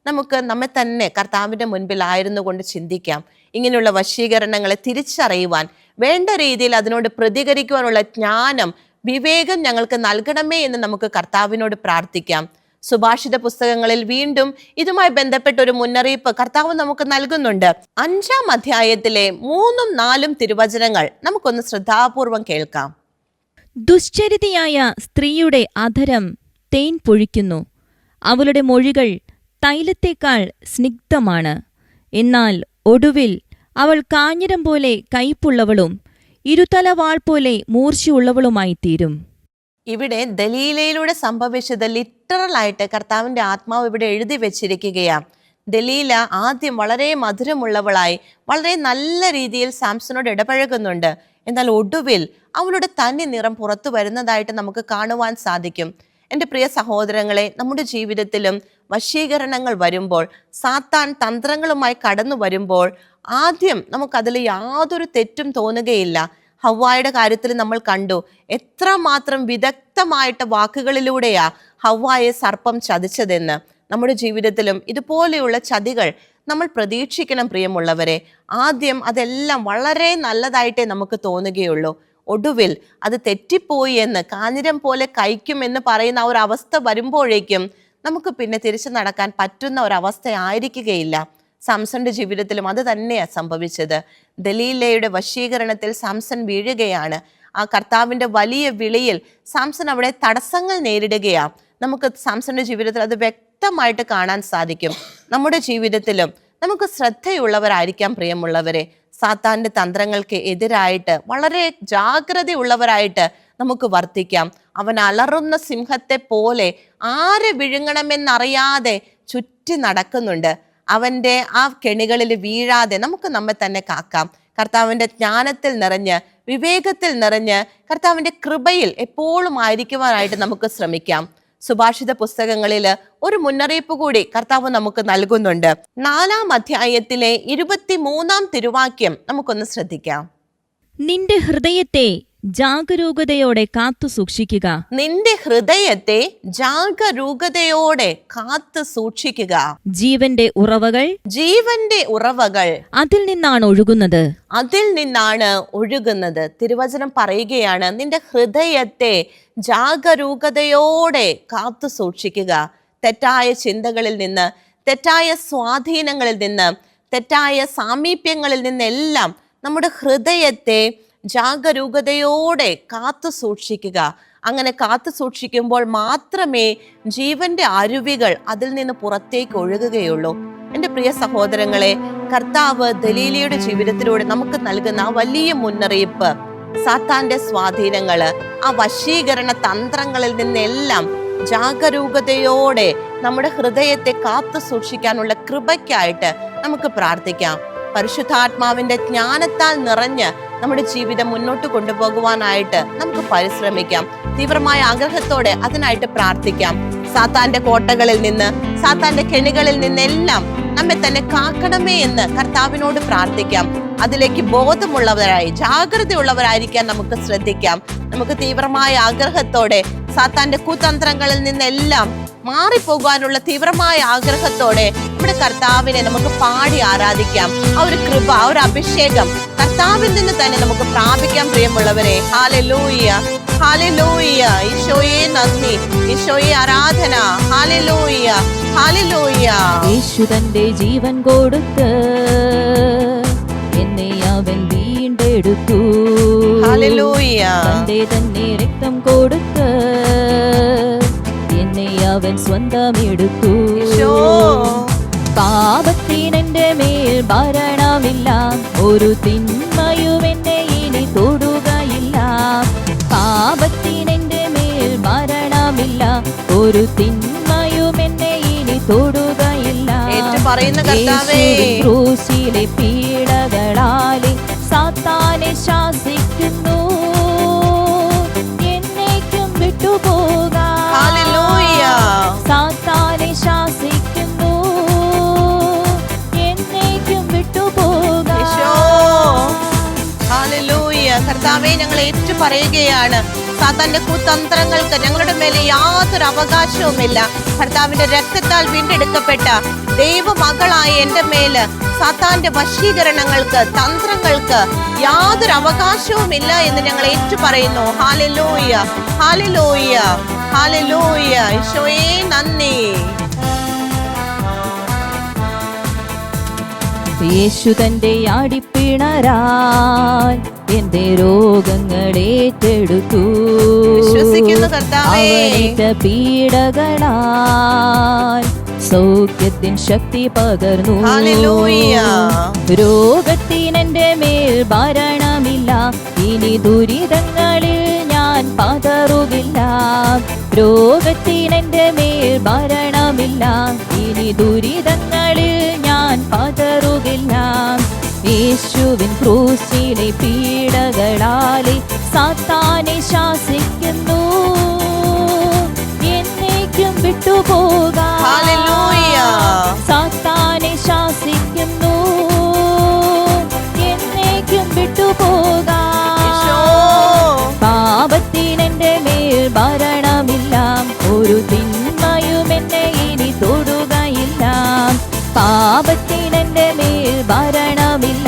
നമുക്ക് നമ്മെ തന്നെ കർത്താവിൻ്റെ മുൻപിലായിരുന്നു കൊണ്ട് ചിന്തിക്കാം. ഇങ്ങനെയുള്ള വശീകരണങ്ങളെ തിരിച്ചറിയുവാൻ, വേണ്ട രീതിയിൽ അതിനോട് പ്രതികരിക്കുവാനുള്ള ജ്ഞാനം, വിവേകം ഞങ്ങൾക്ക് നൽകണമേ എന്ന് നമുക്ക് കർത്താവിനോട് പ്രാർത്ഥിക്കാം. സുഭാഷിത പുസ്തകങ്ങളിൽ വീണ്ടും ഇതുമായി ബന്ധപ്പെട്ട ഒരു മുന്നറിയിപ്പ് കർത്താവ് നമുക്ക് നൽകുന്നുണ്ട്. 5-ാം അധ്യായത്തിലെ 3-4 തിരുവചനങ്ങൾ നമുക്കൊന്ന് ശ്രദ്ധാപൂർവം കേൾക്കാം. ദുശ്ചരിതയായ സ്ത്രീയുടെ അധരം തേൻ പൊഴിക്കുന്നു, അവളുടെ മൊഴികൾ തൈലത്തേക്കാൾ സ്നിഗ്ധമാണ്. എന്നാൽ ഒടുവിൽ അവൾ കാഞ്ഞിരം പോലെ കയ്പുള്ളവളും ഇരുതലവാൾ പോലെ മൂർച്ചയുള്ളവളുമായി തീരും. ഇവിടെ ദലീലയിലൂടെ സംഭവിച്ചത് ലിറ്ററലായിട്ട് കർത്താവിൻ്റെ ആത്മാവ് ഇവിടെ എഴുതി വെച്ചിരിക്കുകയാണ്. ദലീല ആദ്യം വളരെ മധുരമുള്ളവളായി വളരെ നല്ല രീതിയിൽ സാംസനോട് ഇടപഴകുന്നുണ്ട്. എന്നാൽ ഒടുവിൽ അവളുടെ തനി നിറം പുറത്തു വരുന്നതായിട്ട് നമുക്ക് കാണുവാൻ സാധിക്കും. എൻ്റെ പ്രിയ സഹോദരങ്ങളെ, നമ്മുടെ ജീവിതത്തിലും വശീകരണങ്ങൾ വരുമ്പോൾ, സാത്താൻ തന്ത്രങ്ങളുമായി കടന്നു വരുമ്പോൾ ആദ്യം നമുക്കതിൽ യാതൊരു തെറ്റും തോന്നുകയില്ല. ഹവ്വായുടെ കാര്യത്തിൽ നമ്മൾ കണ്ടു എത്രമാത്രം വിദഗ്ധമായിട്ട് വാക്കുകളിലൂടെയാ ഹവ്വായെ സർപ്പം ചതിച്ചതെന്ന്. നമ്മുടെ ജീവിതത്തിലും ഇതുപോലെയുള്ള ചതികൾ നമ്മൾ പ്രതീക്ഷിക്കണം പ്രിയമുള്ളവരെ. ആദ്യം അതെല്ലാം വളരെ നല്ലതായിട്ടേ നമുക്ക് തോന്നുകയുള്ളൂ. ഒടുവിൽ അത് തെറ്റിപ്പോയി എന്ന്, കാഞ്ഞിരം പോലെ കഴിക്കുമെന്ന് പറയുന്ന ആ ഒരു അവസ്ഥ വരുമ്പോഴേക്കും നമുക്ക് പിന്നെ തിരിച്ചു നടക്കാൻ പറ്റുന്ന ഒരവസ്ഥ ആയിരിക്കുകയില്ല. സാംസന്റെ ജീവിതത്തിലും അത് തന്നെയാണ് സംഭവിച്ചത്. ദലീലയുടെ വശീകരണത്തിൽ സാംസൺ വീഴുകയാണ്. ആ കർത്താവിൻ്റെ വലിയ വിളിയിൽ സാംസൺ അവിടെ തടസ്സങ്ങൾ നേരിടുകയാണ്. നമുക്ക് സാംസന്റെ ജീവിതത്തിൽ അത് വ്യക്തമായിട്ട് കാണാൻ സാധിക്കും. നമ്മുടെ ജീവിതത്തിലും നമുക്ക് ശ്രദ്ധയുള്ളവരായിരിക്കാം പ്രിയമുള്ളവരെ. സാത്താന്റെ തന്ത്രങ്ങൾക്ക് എതിരായിട്ട് വളരെ ജാഗ്രതയുള്ളവരായിട്ട് നമുക്ക് വർത്തിക്കാം. അവൻ അലറുന്ന സിംഹത്തെ പോലെ ആരെ വിഴുങ്ങണമെന്നറിയാതെ ചുറ്റി നടക്കുന്നുണ്ട്. അവൻ്റെ ആ കെണികളിൽ വീഴാതെ നമുക്ക് നമ്മെ തന്നെ കാക്കാം. കർത്താവിൻ്റെ ജ്ഞാനത്തിൽ നിറഞ്ഞ്, വിവേകത്തിൽ നിറഞ്ഞ്, കർത്താവിൻ്റെ കൃപയിൽ എപ്പോഴും ആയിരിക്കുവാനായിട്ട് നമുക്ക് ശ്രമിക്കാം. സുഭാഷിത പുസ്തകങ്ങളിൽ ഒരു മുന്നറിയിപ്പ് കൂടി കർത്താവ് നമുക്ക് നൽകുന്നുണ്ട്. 4-ാം അധ്യായത്തിലെ 23-ാം തിരുവാക്യം നമുക്കൊന്ന് ശ്രദ്ധിക്കാം. നിന്റെ ഹൃദയത്തെ ജാഗരൂകതയോടെ കാത്തു സൂക്ഷിക്കുക. നിന്റെ ഹൃദയത്തെ ജാഗരൂകതയോടെ കാത്തു സൂക്ഷിക്കുക. ജീവന്റെ ഉറവകൾ അതിൽ നിന്നാണ് ഒഴുകുന്നത്. തിരുവചനം പറയുകയാണ്, നിന്റെ ഹൃദയത്തെ ജാഗരൂകതയോടെ കാത്തു സൂക്ഷിക്കുക. തെറ്റായ ചിന്തകളിൽ നിന്ന്, തെറ്റായ സ്വാധീനങ്ങളിൽ നിന്ന്, തെറ്റായ സാമീപ്യങ്ങളിൽ നിന്നെല്ലാം നമ്മുടെ ഹൃദയത്തെ ജാഗരൂകതയോടെ കാത്തു സൂക്ഷിക്കുക. അങ്ങനെ കാത്തു സൂക്ഷിക്കുമ്പോൾ മാത്രമേ ജീവന്റെ അരുവികൾ അതിൽ നിന്ന് പുറത്തേക്ക് ഒഴുകുകയുള്ളൂ. എൻ്റെ പ്രിയ സഹോദരങ്ങളെ, കർത്താവ് ദലീലയുടെ ജീവിതത്തിലൂടെ നമുക്ക് നൽകുന്ന ആ വലിയ മുന്നറിയിപ്പ്, സാത്താന്റെ സ്വാധീനങ്ങള്, ആ വശീകരണ തന്ത്രങ്ങളിൽ നിന്നെല്ലാം ജാഗരൂകതയോടെ നമ്മുടെ ഹൃദയത്തെ കാത്തു സൂക്ഷിക്കാനുള്ള കൃപയ്ക്കായിട്ട് നമുക്ക് പ്രാർത്ഥിക്കാം. പരിശുദ്ധാത്മാവിന്റെ ജ്ഞാനത്താൽ നിറഞ്ഞ് നമ്മുടെ ജീവിതം മുന്നോട്ട് കൊണ്ടുപോകുവാനായിട്ട് നമുക്ക് പരിശ്രമിക്കാം. തീവ്രമായ ആഗ്രഹത്തോടെ അതിനായിട്ട് പ്രാർത്ഥിക്കാം. സാത്താന്റെ കോട്ടകളിൽ നിന്ന്, സാത്താന്റെ കെണികളിൽ നിന്നെല്ലാം നമ്മെ തന്നെ കാക്കണമേ എന്ന് കർത്താവിനോട് പ്രാർത്ഥിക്കാം. അതിലേക്ക് ബോധമുള്ളവരായി, ജാഗ്രതയുള്ളവരായിരിക്കാൻ നമുക്ക് ശ്രദ്ധിക്കാം. നമുക്ക് തീവ്രമായ ആഗ്രഹത്തോടെ സാത്താന്റെ കുതന്ത്രങ്ങളിൽ നിന്നെല്ലാം മാറിപ്പോകാനുള്ള തീവ്രമായ ആഗ്രഹത്തോടെ നമ്മുടെ കർത്താവിനെ നമുക്ക് പാടി ആരാധിക്കാം. ആ ഒരു കൃപ, ആ ഒരു അഭിഷേകം കർത്താവിൽ നിന്ന് തന്നെ നമുക്ക് പ്രാപിക്കാൻ. പ്രിയമുള്ളവരെ, ഹല്ലേലൂയ, ഹല്ലേലൂയ. ഈശോയെ നന്ദി, ഈശോയെ ആരാധന. Hallelujah, hallelujah. യേശു തന്റെ ജീവൻ കൊടുത്ത് എന്നെ അവൻ വീണ്ടെടുത്തു. ഹല്ലേലൂയ. തന്റെ തന്നെ രക്തം കൊടുത്ത് എന്നെ അവൻ സ്വന്തമെടുത്തു. പാപത്തിനെന്റെ മേൽ ഭരണമില്ല, ഒരു തിന്മയും എന്നെ ഇനി തൊടുകയില്ല. പാപത്തിനെന്റെ മേൽ ഭരണമില്ല, ഒരു തിന്മയും എന്നെ ഇനി തൊടുകയില്ല. യേശുവിൻ ക്രൂശിലെ പീഡകളാലെ സാത്താനെ ശാസിക്കുന്നു, എന്നേക്കും വിട്ടുപോകാം. സാത്താനെ ശാസിക്കുന്നു, എന്നേക്കും വിട്ടുപോകാം. ഹല്ലേലൂയ. കർത്താവേ, ഞങ്ങൾ ഏറ്റു പറയുകയാണ്, സാത്താന്റെ കുതന്ത്രങ്ങൾക്ക് ഞങ്ങളുടെ മേലെ യാതൊരു അവകാശവുമില്ല. കർത്താവിന്റെ രക്തത്താൽ വീണ്ടെടുക്കപ്പെട്ട ദൈവമകളായ എന്റെ മേല് സാത്താന്റെ വശീകരണങ്ങൾക്ക്, തന്ത്രങ്ങൾക്ക് യാതൊരു അവകാശവുമില്ല എന്ന് ഞങ്ങൾ ഏറ്റു പറയുന്നു. Hallelujah, hallelujah, hallelujah. ഈശോയെ നന്ദി. യേശു തന്റെ ആടിപ്പിണരാൻ എന്റെ രോഗങ്ങൾ ഏറ്റെടുത്തു. വിശ്വസിക്കുന്നു കർത്താവേ. അവനേറ്റ പീഡകളാൽ സൗഖ്യത്തിൻ ശക്തി പകർന്നു. ഹല്ലേലൂയ. രോഗത്തിനെന്റെ മേൽ ഭരണമില്ല, ഇനി ദുരിതങ്ങളിൽ ഞാൻ പതറുകില്ല. രോഗത്തിനെന്റെ മേൽ ഭരണമില്ല, ഇനി ദുരിതങ്ങളിൽ ഞാൻ പതറുകില്ല. യേശുവിൻ ക്രൂശിലെ പീഡകളാലെ സാത്താനെ ശാസിക്കുന്നു, എന്നേക്കും വിട്ടുപോകാം. സാത്താനെ ശാസിക്കുന്നു, എന്നേക്കും വിട്ടുപോകാം. പാപത്തിനെന്റെ മേൽ ഭരണമില്ല, ഒരു തിന്മയും എന്നെ ഇനി തൊടുകയില്ല. പാപത്തിനെന്റെ മേൽ ഭരണമില്ല,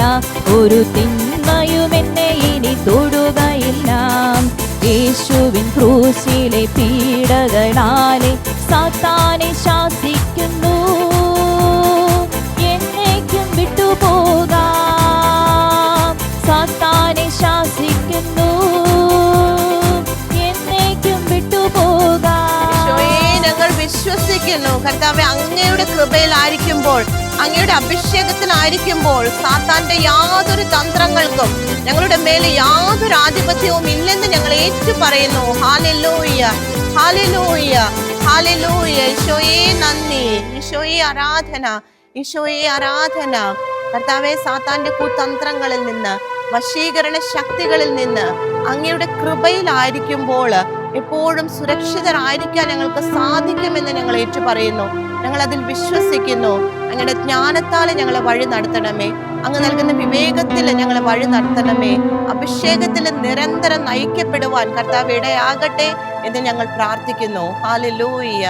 ഒരു തിന്മയും എന്നെ ഇനി തൊടുകയില്ല. യേശുവിൻ ക്രൂശിലെ പീഡകളാലെ സാത്താനെ ശാസിക്കുന്നു, എന്നേക്കും വിട്ടുപോകാം. സാത്താനെ ശാസിക്കുന്നു, എന്നേക്കും വിട്ടുപോകാം. ഞങ്ങൾ വിശ്വസിക്കുന്നു കർത്താവേ, അങ്ങയുടെ കൃപയിലായിരിക്കുമ്പോൾ, അങ്ങയുടെ അഭിഷേകത്തിലായിരിക്കുമ്പോൾ സാത്താന്റെ യാതൊരു തന്ത്രങ്ങൾക്കും ഞങ്ങളുടെ മേലെ യാതൊരു ആധിപത്യവും ഇല്ലെന്ന് ഞങ്ങൾ ഏറ്റു പറയുന്നു. Hallelujah, hallelujah, hallelujah. ഈശോയെ നന്ദി, ഈശോയെ ആരാധന, ഈശോയെ ആരാധന. കർത്താവേ, സാത്താന്റെ കുതന്ത്രങ്ങളിൽ നിന്ന്, വശീകരണ ശക്തികളിൽ നിന്ന് അങ്ങയുടെ കൃപയിലായിരിക്കുമ്പോൾ എപ്പോഴും സുരക്ഷിതരായിരിക്കാൻ ഞങ്ങൾക്ക് സാധിക്കുമെന്ന് ഞങ്ങൾ ഏറ്റു പറയുന്നു. ഞങ്ങൾ അതിൽ വിശ്വസിക്കുന്നു. അങ്ങയുടെ ജ്ഞാനത്താലെ ഞങ്ങളെ വഴി നടത്തണമേ. അങ്ങ് നൽകുന്ന വിവേകത്തിൽ ഞങ്ങളെ വഴി നടത്തണമേ. അഭിഷേകത്തിൽ നിരന്തരം നയിക്കപ്പെടുവാൻ കർത്താവ് ഇടയാകട്ടെ എന്ന് ഞങ്ങൾ പ്രാർത്ഥിക്കുന്നു. Hallelujah,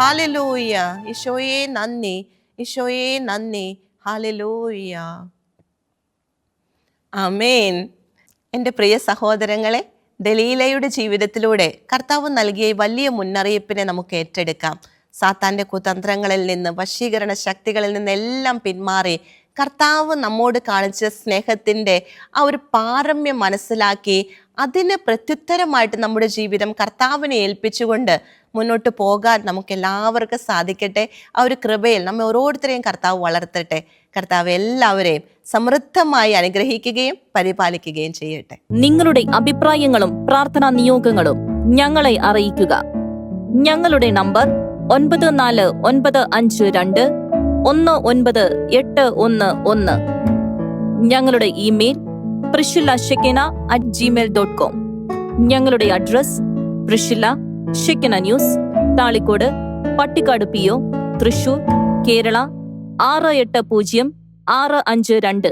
hallelujah. ഈശോയെ നന്ദി, ഈശോയെ നന്ദി. ഹല്ലേലൂയ. ആമേൻ. എൻ്റെ പ്രിയ സഹോദരങ്ങളെ, ദലീലയുടെ ജീവിതത്തിലൂടെ കർത്താവ് നൽകിയ വലിയ മുന്നറിയിപ്പിനെ നമുക്ക് ഏറ്റെടുക്കാം. സാത്താൻ്റെ കുതന്ത്രങ്ങളിൽ നിന്ന്, വശീകരണ ശക്തികളിൽ നിന്നെല്ലാം പിന്മാറി കർത്താവ് നമ്മോട് കാണിച്ച സ്നേഹത്തിൻ്റെ ആ ഒരു പാരമ്യം മനസ്സിലാക്കി അതിന് പ്രത്യുത്തരമായിട്ട് നമ്മുടെ ജീവിതം കർത്താവിനെ ഏൽപ്പിച്ചുകൊണ്ട് മുന്നോട്ട് പോകാൻ നമുക്ക് എല്ലാവർക്കും സാധിക്കട്ടെ. ആ ഒരു കൃപയിൽ നമ്മെ ഓരോരുത്തരെയും കർത്താവ് വളർത്തട്ടെ. കർത്താവ് എല്ലാവരെയും സമൃദ്ധമായി അനുഗ്രഹിക്കുകയും പരിപാലിക്കുകയും ചെയ്യട്ടെ. നിങ്ങളുടെ അഭിപ്രായങ്ങളും പ്രാർത്ഥനാ നിയോഗങ്ങളും ഞങ്ങളെ അറിയിക്കുക. ഞങ്ങളുടെ നമ്പർ 9495219811. ഞങ്ങളുടെ ഇമെയിൽ priscilla@gmail.com. ഞങ്ങളുടെ address പ്രിഷില്ല Shekinah news, Thalikkode, Pattikkad PO, Thrissur, Kerala 680652.